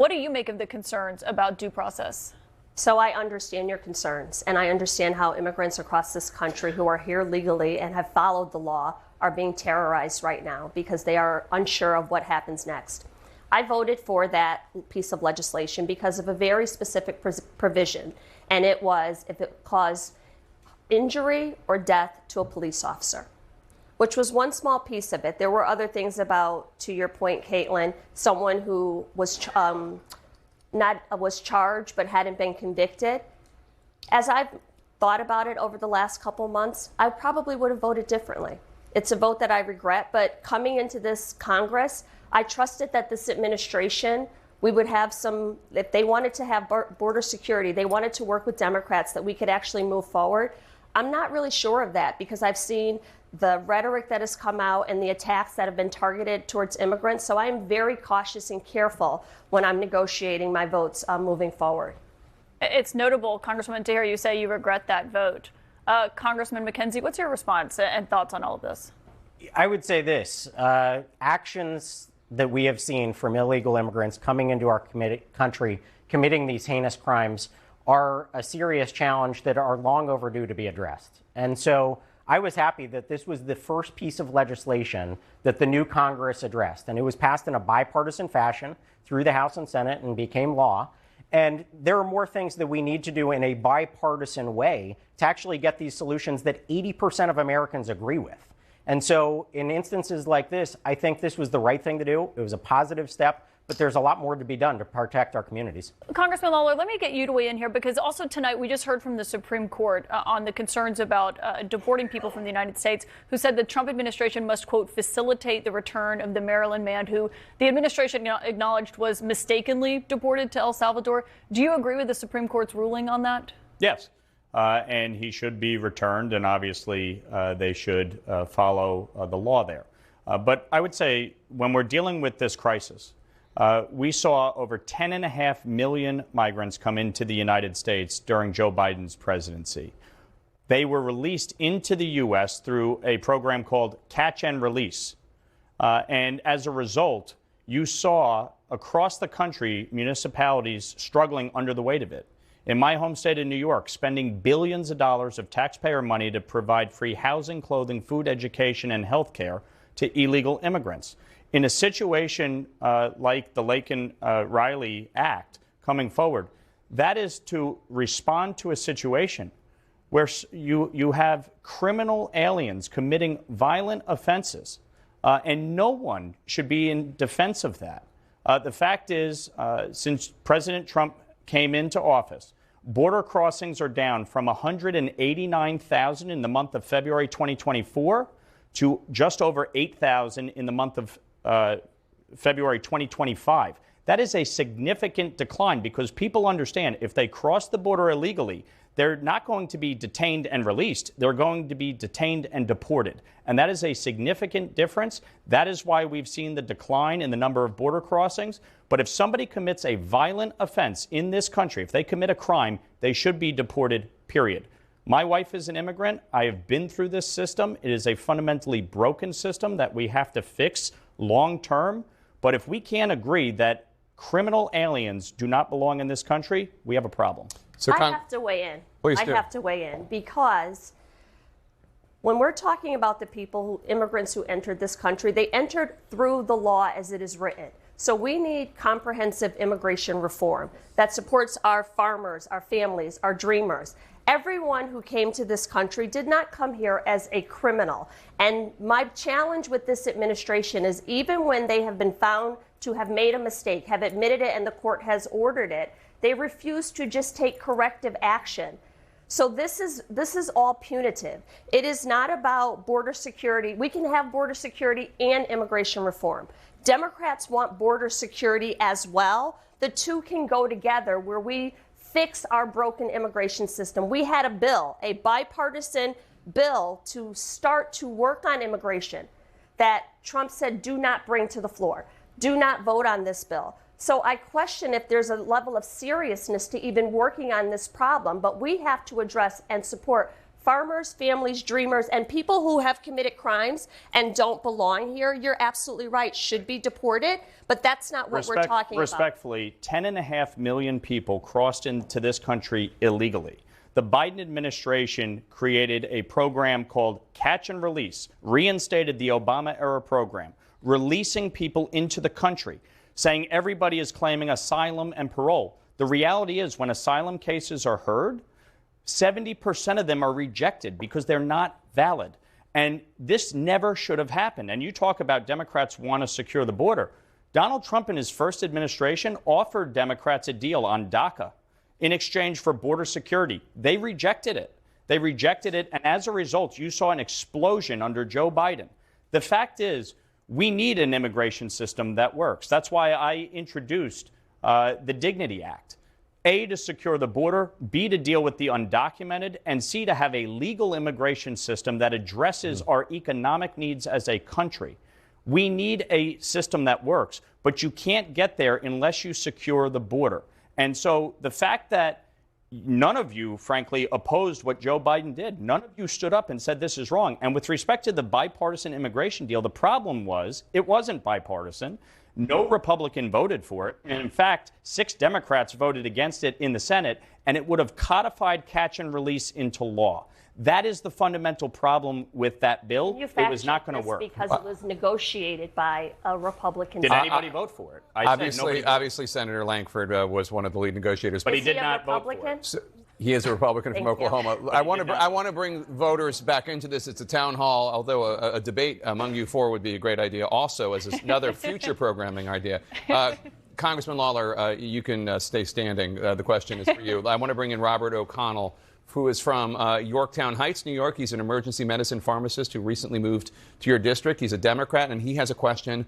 What do you make of the concerns about due process? So I understand your concerns, and I understand how immigrants across this country who are here legally and have followed the law are being terrorized right now because they are unsure of what happens next. I voted for that piece of legislation because of a very specific provision, and it was if it caused injury or death to a police officer, which was one small piece of it. There were other things about, to your point, Caitlin, someone who was was charged but hadn't been convicted. As I've thought about it over the last couple months, I probably would have voted differently. It's a vote that I regret, but coming into this Congress, I trusted that this administration, we would have some, if they wanted to have border security, they wanted to work with Democrats, that we could actually move forward. I'm not really sure of that because I've seen the rhetoric that has come out and the attacks that have been targeted towards immigrants. So I'm very cautious and careful when I'm negotiating my votes moving forward. It's notable, Congresswoman, to hear you say you regret that vote. Congressman McKenzie, what's your response and thoughts on all of this? I would say this. Actions that we have seen from illegal immigrants coming into our country, committing these heinous crimes, are a serious challenge that are long overdue to be addressed. And so I was happy that this was the first piece of legislation that the new Congress addressed. And it was passed in a bipartisan fashion through the House and Senate and became law. And there are more things that we need to do in a bipartisan way to actually get these solutions that 80% of Americans agree with. And so in instances like this, I think this was the right thing to do. It was a positive step, but there's a lot more to be done to protect our communities. Congressman Lawler, let me get you to weigh in here, because also tonight we just heard from the Supreme Court on the concerns about deporting people from the United States, who said the Trump administration must, quote, facilitate the return of the Maryland man who the administration acknowledged was mistakenly deported to El Salvador. Do you agree with the Supreme Court's ruling on that? Yes. And he should be returned, and obviously they should follow the law there. But I would say when we're dealing with this crisis, we saw over 10.5 million migrants come into the United States during Joe Biden's presidency. They were released into the U.S. through a program called Catch and Release. And as a result, you saw across the country municipalities struggling under the weight of it. In my home state of New York, spending billions of dollars of taxpayer money to provide free housing, clothing, food, education, and health care to illegal immigrants. In a situation like the Laken-Riley Act coming forward, that is to respond to a situation where you have criminal aliens committing violent offenses, and no one should be in defense of that. The fact is, since President Trump came into office, border crossings are down from 189,000 in the month of February 2024 to just over 8,000 in the month of February 2025. That is a significant decline because people understand if they cross the border illegally, they're not going to be detained and released. They're going to be detained and deported. And that is a significant difference. That is why we've seen the decline in the number of border crossings. But if somebody commits a violent offense in this country, if they commit a crime, they should be deported, period. My wife is an immigrant. I have been through this system. It is a fundamentally broken system that we have to fix long term. But if we can't agree that criminal aliens do not belong in this country, we have a problem. So I have to weigh in. I have to weigh in because when we're talking about the people, immigrants who entered this country, they entered through the law as it is written. So we need comprehensive immigration reform that supports our farmers, our families, our dreamers. Everyone who came to this country did not come here as a criminal. And my challenge with this administration is even when they have been found to have made a mistake, have admitted it, and the court has ordered it, they refuse to just take corrective action. So this is all punitive. It is not about border security. We can have border security and immigration reform. Democrats want border security as well. The two can go together where we fix our broken immigration system. We had a bill, a bipartisan bill to start to work on immigration that Trump said do not bring to the floor. Do not vote on this bill. So I question if there's a level of seriousness to even working on this problem, but we have to address and support farmers, families, dreamers, and people who have committed crimes and don't belong here, you're absolutely right, should be deported. But that's not what we're talking about. Respectfully, 10.5 million people crossed into this country illegally. The Biden administration created a program called Catch and Release, reinstated the Obama-era program, releasing people into the country, saying everybody is claiming asylum and parole. The reality is, when asylum cases are heard, 70% of them are rejected because they're not valid. And this never should have happened. And you talk about Democrats want to secure the border. Donald Trump in his first administration offered Democrats a deal on DACA in exchange for border security. They rejected it. They rejected it. And as a result, you saw an explosion under Joe Biden. The fact is, we need an immigration system that works. That's why I introduced the Dignity Act. A, to secure the border, B, to deal with the undocumented, and C, to have a legal immigration system that addresses our economic needs as a country. We need a system that works, but you can't get there unless you secure the border. And so the fact that none of you, frankly, opposed what Joe Biden did, none of you stood up and said this is wrong. And with respect to the bipartisan immigration deal, the problem was it wasn't bipartisan. No Republican voted for it. And in fact, 6 Democrats voted against it in the Senate, and it would have codified catch and release into law. That is the fundamental problem with that bill. It was not going to work. Because it was negotiated by a Republican. Did anybody vote for it? Obviously, Senator Langford was one of the lead negotiators. But he did not vote for it. He is a Republican from Oklahoma. I want to bring voters back into this. It's a town hall, although a debate among you 4 would be a great idea also as another future programming idea. Congressman Lawler, you can stay standing. The question is for you. I want to bring in Robert O'Connell, who is from Yorktown Heights, New York. He's an emergency medicine pharmacist who recently moved to your district. He's a Democrat, and he has a question